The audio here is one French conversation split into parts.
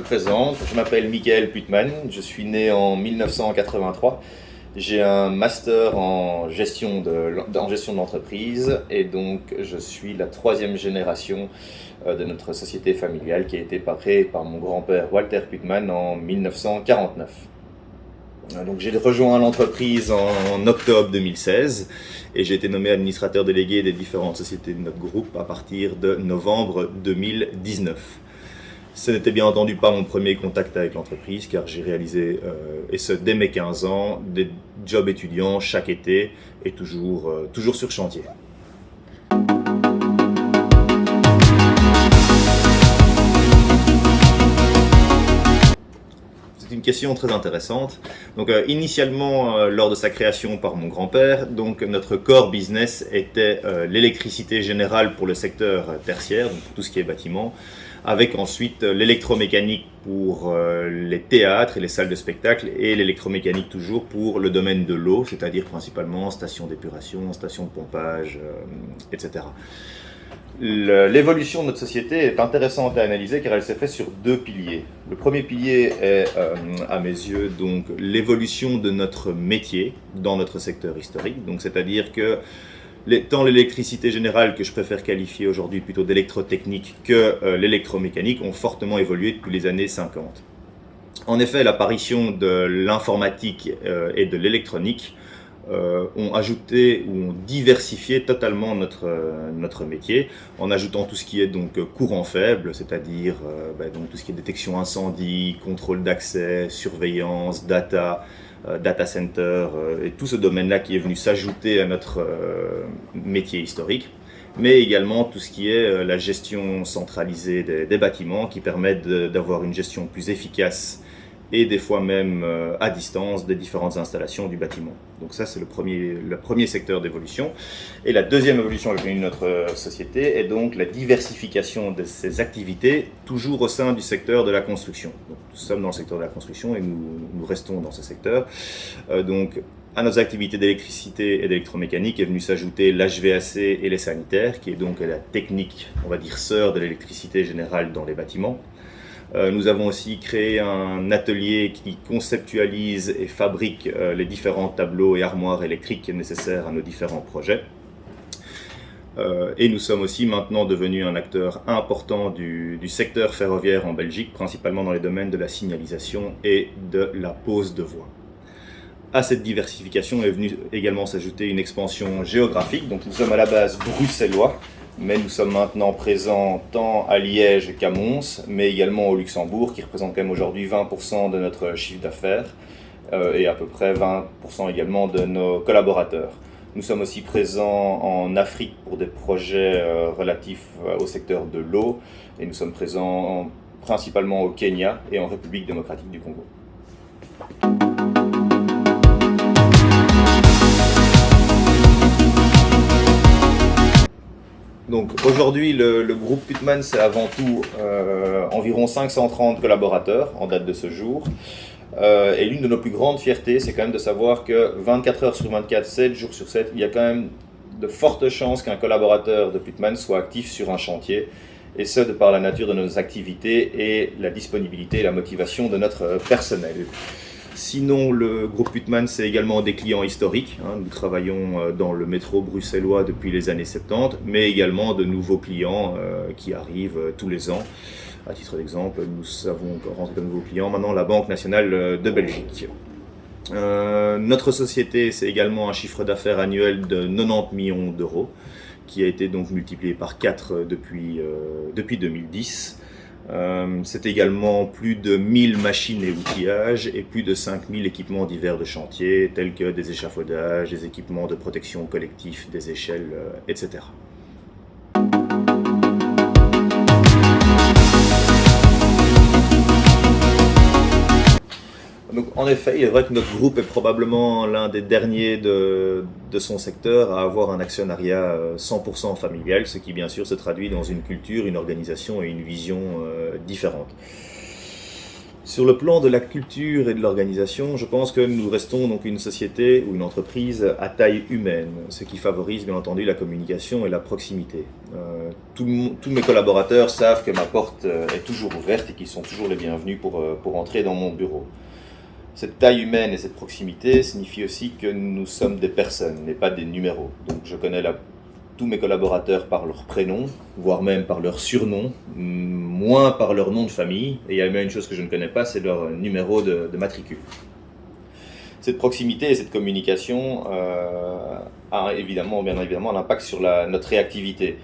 présente, je m'appelle Michael Putman, je suis né en 1983. J'ai un master en gestion de l'entreprise et donc je suis la troisième génération de notre société familiale qui a été créée par mon grand-père Walter Putman en 1949. Donc j'ai rejoint l'entreprise en octobre 2016 et j'ai été nommé administrateur délégué des différentes sociétés de notre groupe à partir de novembre 2019. Ce n'était bien entendu pas mon premier contact avec l'entreprise car j'ai réalisé, et ce dès mes 15 ans, des jobs étudiants chaque été et toujours sur chantier. C'est une question très intéressante. Donc, initialement, lors de sa création par mon grand-père, donc notre core business était l'électricité générale pour le secteur tertiaire, donc pour tout ce qui est bâtiment, avec ensuite l'électromécanique pour les théâtres et les salles de spectacle et l'électromécanique toujours pour le domaine de l'eau, c'est-à-dire principalement stations d'épuration, stations de pompage, etc. L'évolution de notre société est intéressante à analyser car elle s'est faite sur deux piliers. Le premier pilier est, à mes yeux, donc l'évolution de notre métier dans notre secteur historique. Donc, c'est-à-dire que tant l'électricité générale, que je préfère qualifier aujourd'hui plutôt d'électrotechnique, que l'électromécanique ont fortement évolué depuis les années 50. En effet, l'apparition de l'informatique et de l'électronique ont ajouté ou ont diversifié totalement notre métier en ajoutant tout ce qui est donc courant faible, c'est-à-dire donc tout ce qui est détection incendie, contrôle d'accès, surveillance, data center et tout ce domaine-là qui est venu s'ajouter à notre métier historique, mais également tout ce qui est la gestion centralisée des bâtiments qui permettent d'avoir une gestion plus efficace et des fois même à distance des différentes installations du bâtiment. Donc ça, c'est le premier secteur d'évolution. Et la deuxième évolution avec notre société est donc la diversification de ces activités, toujours au sein du secteur de la construction. Donc, nous sommes dans le secteur de la construction et nous restons dans ce secteur. Donc, à nos activités d'électricité et d'électromécanique est venu s'ajouter l'HVAC et les sanitaires, qui est donc la technique, on va dire, sœur de l'électricité générale dans les bâtiments. Nous avons aussi créé un atelier qui conceptualise et fabrique les différents tableaux et armoires électriques nécessaires à nos différents projets. Et nous sommes aussi maintenant devenus un acteur important du secteur ferroviaire en Belgique, principalement dans les domaines de la signalisation et de la pose de voies. À cette diversification est venue également s'ajouter une expansion géographique. Donc nous sommes à la base bruxellois, mais nous sommes maintenant présents tant à Liège qu'à Mons, mais également au Luxembourg, qui représente quand même aujourd'hui 20% de notre chiffre d'affaires et à peu près 20% également de nos collaborateurs. Nous sommes aussi présents en Afrique pour des projets relatifs au secteur de l'eau, et nous sommes présents principalement au Kenya et en République démocratique du Congo. Donc aujourd'hui, le groupe Putman, c'est avant tout environ 530 collaborateurs en date de ce jour. Et l'une de nos plus grandes fiertés, c'est quand même de savoir que 24 heures sur 24, 7 jours sur 7, il y a quand même de fortes chances qu'un collaborateur de Putman soit actif sur un chantier. Et ce, de par la nature de nos activités et la disponibilité et la motivation de notre personnel. Sinon, le groupe Putman, c'est également des clients historiques. Nous travaillons dans le métro bruxellois depuis les années 70, mais également de nouveaux clients qui arrivent tous les ans. À titre d'exemple, nous avons rentré de nouveaux clients, maintenant la Banque nationale de Belgique. Notre société, c'est également un chiffre d'affaires annuel de 90 millions d'euros, qui a été donc multiplié par 4 depuis 2010. C'est également plus de 1000 machines et outillages et plus de 5000 équipements divers de chantier, tels que des échafaudages, des équipements de protection collectif, des échelles, etc. Donc, en effet, il est vrai que notre groupe est probablement l'un des derniers de son secteur à avoir un actionnariat 100% familial, ce qui bien sûr se traduit dans une culture, une organisation et une vision différentes. Sur le plan de la culture et de l'organisation, je pense que nous restons donc une société ou une entreprise à taille humaine, ce qui favorise bien entendu la communication et la proximité. Tous mes collaborateurs savent que ma porte est toujours ouverte et qu'ils sont toujours les bienvenus pour entrer dans mon bureau. Cette taille humaine et cette proximité signifie aussi que nous sommes des personnes, mais pas des numéros. Donc je connais tous mes collaborateurs par leur prénom, voire même par leur surnom, moins par leur nom de famille. Et il y a même une chose que je ne connais pas, c'est leur numéro de matricule. Cette proximité et cette communication a bien évidemment un impact sur notre réactivité.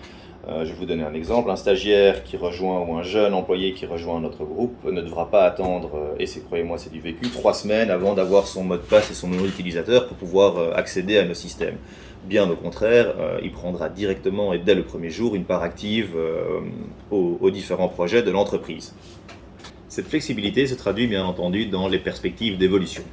Je vais vous donner un exemple. Un stagiaire qui rejoint ou un jeune employé qui rejoint notre groupe ne devra pas attendre, et croyez-moi c'est du vécu, 3 semaines avant d'avoir son mot de passe et son nom d'utilisateur pour pouvoir accéder à nos systèmes. Bien au contraire, il prendra directement et dès le premier jour une part active aux différents projets de l'entreprise. Cette flexibilité se traduit bien entendu dans les perspectives d'évolution.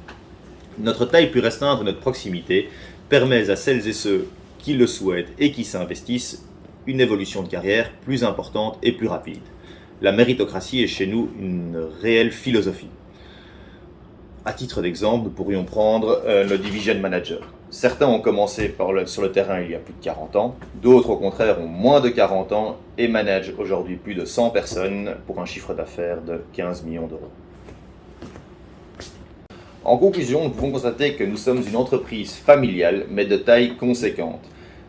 Notre taille plus restreinte et notre proximité permettent à celles et ceux qui le souhaitent et qui s'investissent une évolution de carrière plus importante et plus rapide. La méritocratie est chez nous une réelle philosophie. À titre d'exemple, nous pourrions prendre le Division Manager. Certains ont commencé sur le terrain il y a plus de 40 ans, d'autres au contraire ont moins de 40 ans et managent aujourd'hui plus de 100 personnes pour un chiffre d'affaires de 15 millions d'euros. En conclusion, nous pouvons constater que nous sommes une entreprise familiale mais de taille conséquente.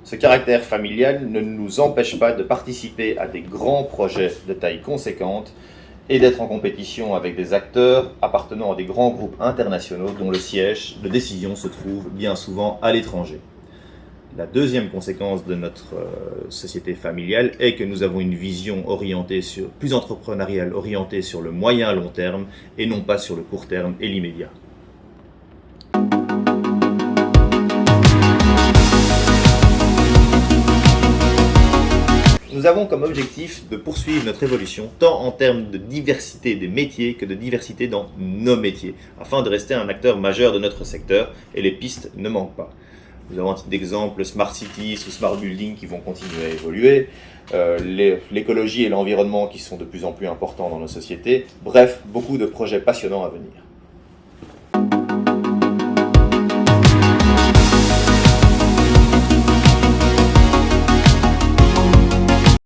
Ce caractère familial ne nous empêche pas de participer à des grands projets de taille conséquente et d'être en compétition avec des acteurs appartenant à des grands groupes internationaux dont le siège de décision se trouve bien souvent à l'étranger. La deuxième conséquence de notre société familiale est que nous avons une vision plus entrepreneuriale, orientée sur le moyen à long terme et non pas sur le court terme et l'immédiat. Nous avons comme objectif de poursuivre notre évolution tant en termes de diversité des métiers que de diversité dans nos métiers, afin de rester un acteur majeur de notre secteur, et les pistes ne manquent pas. Nous avons un titre d'exemple Smart Cities ou Smart Building qui vont continuer à évoluer, l'écologie et l'environnement qui sont de plus en plus importants dans nos sociétés, bref, beaucoup de projets passionnants à venir.